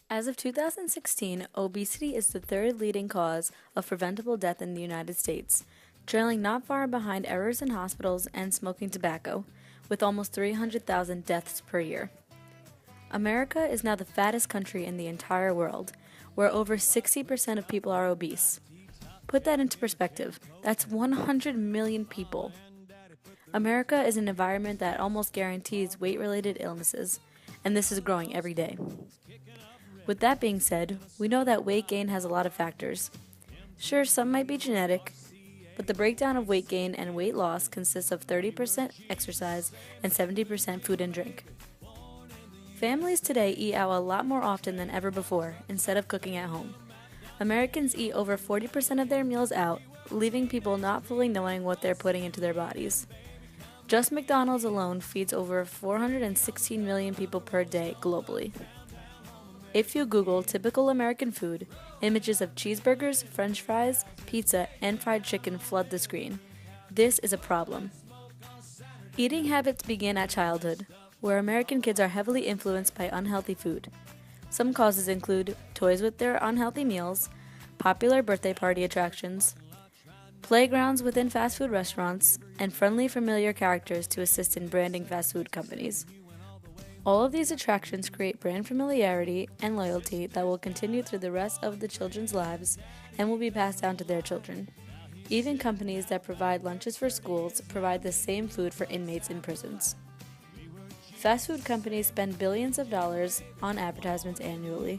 As of 2016, obesity is the third leading cause of preventable death in the United States, trailing not far behind errors in hospitals and smoking tobacco, with almost 300,000 deaths per year. America is now the fattest country in the entire world, where over 60% of people are obese. Put that into perspective, that's 100 million people. America is an environment that almost guarantees weight-related illnesses, and this is growing every day. With that being said, we know that weight gain has a lot of factors. Sure, some might be genetic, but the breakdown of weight gain and weight loss consists of 30% exercise and 70% food and drink. Families today eat out a lot more often than ever before, instead of cooking at home. Americans eat over 40% of their meals out, leaving people not fully knowing what they're putting into their bodies. Just McDonald's alone feeds over 416 million people per day globally. If you Google typical American food, images of cheeseburgers, french fries, pizza, and fried chicken flood the screen. This is a problem. Eating habits begin at childhood, where American kids are heavily influenced by unhealthy food. Some causes include toys with their unhealthy meals, popular birthday party attractions, playgrounds within fast food restaurants, and friendly, familiar characters to assist in branding fast food companies. All of these attractions create brand familiarity and loyalty that will continue through the rest of the children's lives and will be passed down to their children. Even companies that provide lunches for schools provide the same food for inmates in prisons. Fast food companies spend billions of dollars on advertisements annually.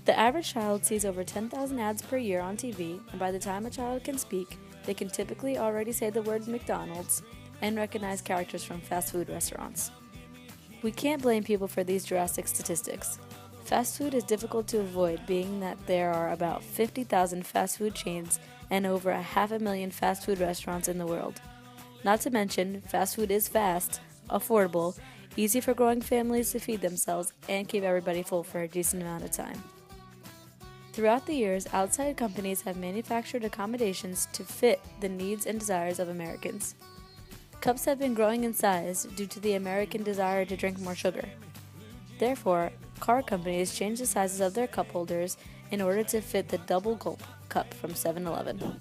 The average child sees over 10,000 ads per year on TV, and by the time a child can speak, they can typically already say the word McDonald's and recognize characters from fast food restaurants. We can't blame people for these drastic statistics. Fast food is difficult to avoid, being that there are about 50,000 fast food chains and over 500,000 fast food restaurants in the world. Not to mention, fast food is fast, affordable, easy for growing families to feed themselves, and keep everybody full for a decent amount of time. Throughout the years, outside companies have manufactured accommodations to fit the needs and desires of Americans. Cups have been growing in size due to the American desire to drink more sugar. Therefore, car companies change the sizes of their cup holders in order to fit the double gulp cup from 7-Eleven.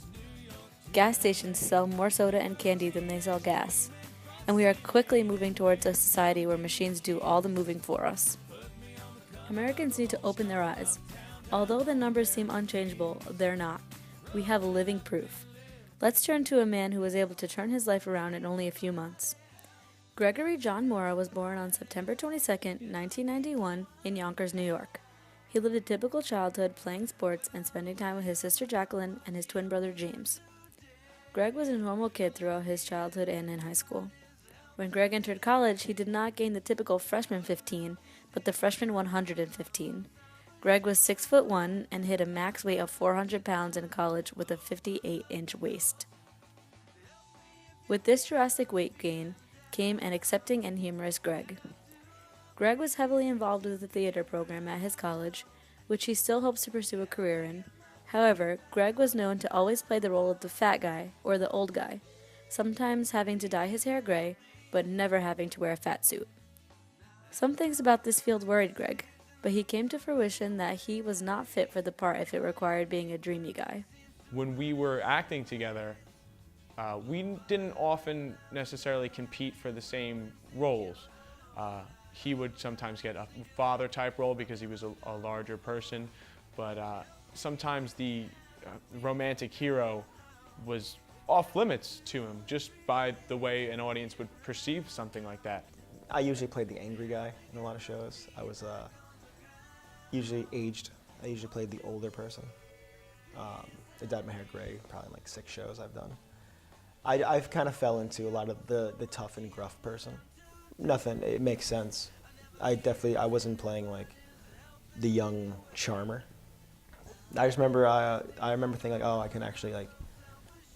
Gas stations sell more soda and candy than they sell gas, and we are quickly moving towards a society where machines do all the moving for us. Americans need to open their eyes. Although the numbers seem unchangeable, they're not. We have living proof. Let's turn to a man who was able to turn his life around in only a few months. Gregory John Morra was born on September 22, 1991, in Yonkers, New York. He lived a typical childhood playing sports and spending time with his sister Jacqueline and his twin brother James. Greg was a normal kid throughout his childhood and in high school. When Greg entered college, he did not gain the typical freshman 15, but the freshman 115. Greg was 6'1" and hit a max weight of 400 pounds in college with a 58-inch waist. With this drastic weight gain came an accepting and humorous Greg. Greg was heavily involved with the theater program at his college, which he still hopes to pursue a career in. However, Greg was known to always play the role of the fat guy or the old guy, sometimes having to dye his hair gray, but never having to wear a fat suit. Some things about this field worried Greg, but he came to fruition that he was not fit for the part if it required being a dreamy guy. When we were acting together, we didn't often necessarily compete for the same roles. He would sometimes get a father-type role because he was a larger person, but sometimes the romantic hero was off limits to him just by the way an audience would perceive something like that. I usually played the angry guy in a lot of shows. I was usually aged. I usually played the older person. I dyed my hair gray, probably like 6 shows I've done. I've kind of fell into a lot of the tough and gruff person. Nothing, it makes sense. I wasn't playing like the young charmer. I just remember, I remember thinking like, oh, I can actually like,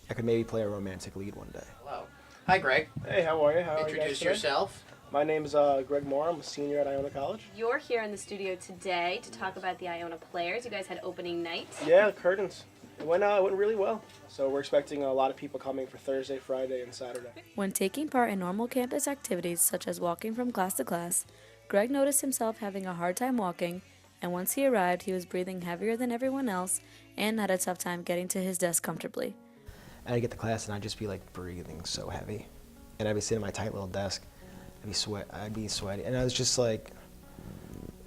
I could maybe play a romantic lead one day. Hello. Hi, Greg. Hey, how are you? How are you guys Introduce today? yourself. My name is Greg Morra. I'm a senior at Iona College. You're here in the studio today to talk about the Iona Players. You guys had opening night. Yeah, the curtains. It went really well. So we're expecting a lot of people coming for Thursday, Friday, and Saturday. When taking part in normal campus activities such as walking from class to class, Greg noticed himself having a hard time walking and once he arrived, he was breathing heavier than everyone else and had a tough time getting to his desk comfortably. I'd get to class and I'd just be like breathing so heavy, and I'd be sitting at my tight little desk. I'd be sweaty, and I was just like,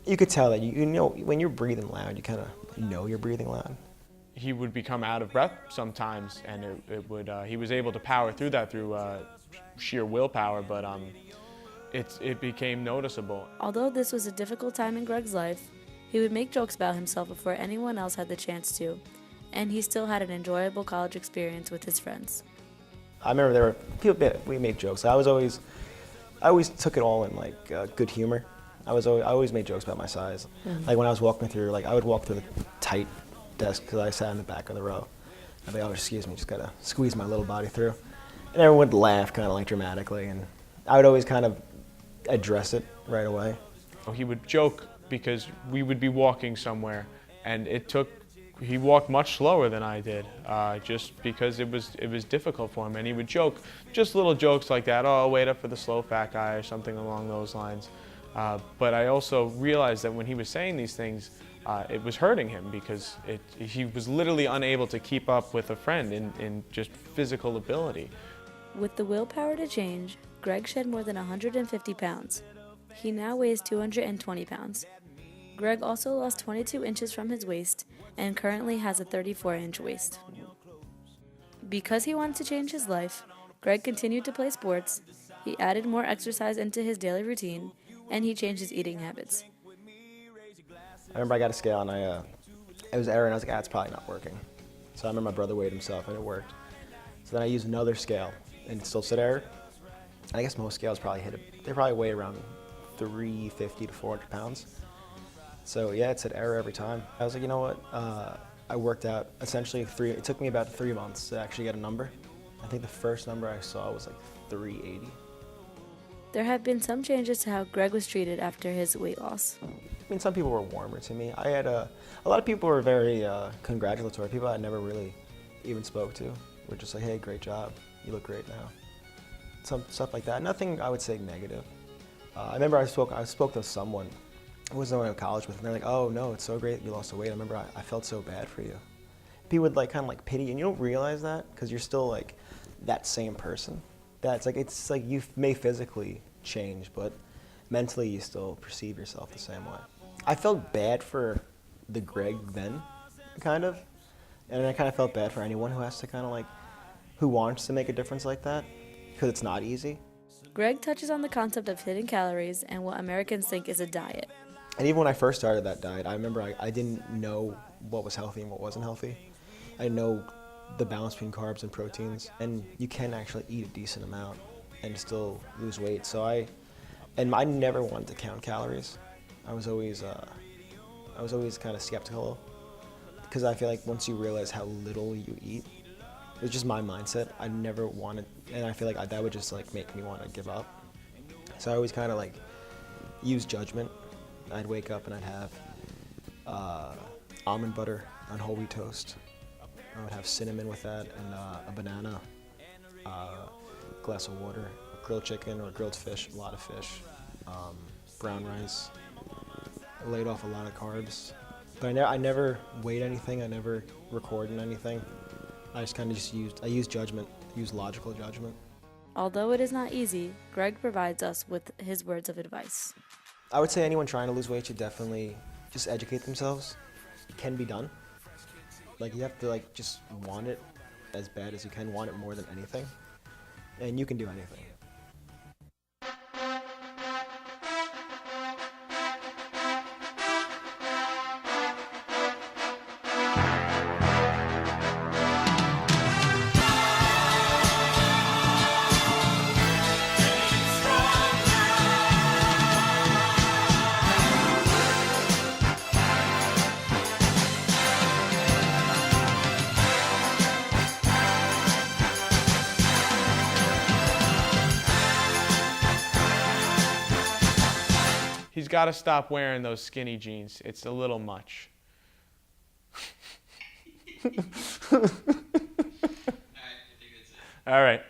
you could tell that you know when you're breathing loud, you kind of know you're breathing loud. He would become out of breath sometimes, and he was able to power through that through sheer willpower, but it became noticeable. Although this was a difficult time in Greg's life, he would make jokes about himself before anyone else had the chance to, and he still had an enjoyable college experience with his friends. I remember there were people, we made jokes. I always took it all in like good humor. I always made jokes about my size. Mm-hmm. Like when I was walking through, I would walk through the tight desk because I sat in the back of the row. I'd be, oh, excuse me, just gotta squeeze my little body through. And everyone would laugh kind of like dramatically, and I would always kind of address it right away. He would joke because we would be walking somewhere, and he walked much slower than I did, just because it was difficult for him, and he would joke, just little jokes like that, oh, wait up for the slow fat guy, or something along those lines. But I also realized that when he was saying these things, it was hurting him because he was literally unable to keep up with a friend in just physical ability. With the willpower to change, Greg shed more than 150 pounds. He now weighs 220 pounds. Greg also lost 22 inches from his waist and currently has a 34-inch waist. Because he wanted to change his life, Greg continued to play sports, he added more exercise into his daily routine, and he changed his eating habits. I remember I got a scale and it was error, and I was like, it's probably not working. So I remember my brother weighed himself and it worked. So then I used another scale and it still said error. And I guess most scales they probably weigh around 350 to 400 pounds. So yeah, it said error every time. I was like, you know what? I worked out essentially it took me about 3 months to actually get a number. I think the first number I saw was like 380. There have been some changes to how Greg was treated after his weight loss. I mean, some people were warmer to me. I had a lot of people were very congratulatory. People I never really even spoke to were just like, hey, great job. You look great now. Some stuff like that. Nothing I would say negative. I remember I spoke to someone who was the one I went to college with, and they're like, oh no, it's so great you lost the weight. I remember I felt so bad for you. People would like kind of like pity, and you don't realize that because you're still like that same person. It's like you may physically change, but mentally you still perceive yourself the same way. I felt bad for the Greg then, kind of, and I kind of felt bad for anyone who has to kind of like, who wants to make a difference like that, because it's not easy. Greg touches on the concept of hidden calories and what Americans think is a diet. And even when I first started that diet, I remember I didn't know what was healthy and what wasn't healthy. I didn't know the balance between carbs and proteins, and you can actually eat a decent amount and still lose weight. So I never wanted to count calories. I was always kind of skeptical, because I feel like once you realize how little you eat, it's just my mindset. I never wanted, and I feel like that would just like make me want to give up. So I always kind of like use judgment. I'd wake up and I'd have almond butter on whole wheat toast. I would have cinnamon with that, and a banana, glass of water, grilled chicken or grilled fish, a lot of fish, brown rice. I laid off a lot of carbs, but I never weighed anything. I never recorded anything. I just kind of used judgment, used logical judgment. Although it is not easy, Greg provides us with his words of advice. I would say anyone trying to lose weight should definitely just educate themselves. It can be done. Like, you have to like just want it as bad as you can, want it more than anything, and you can do anything. He's got to stop wearing those skinny jeans. It's a little much. All right.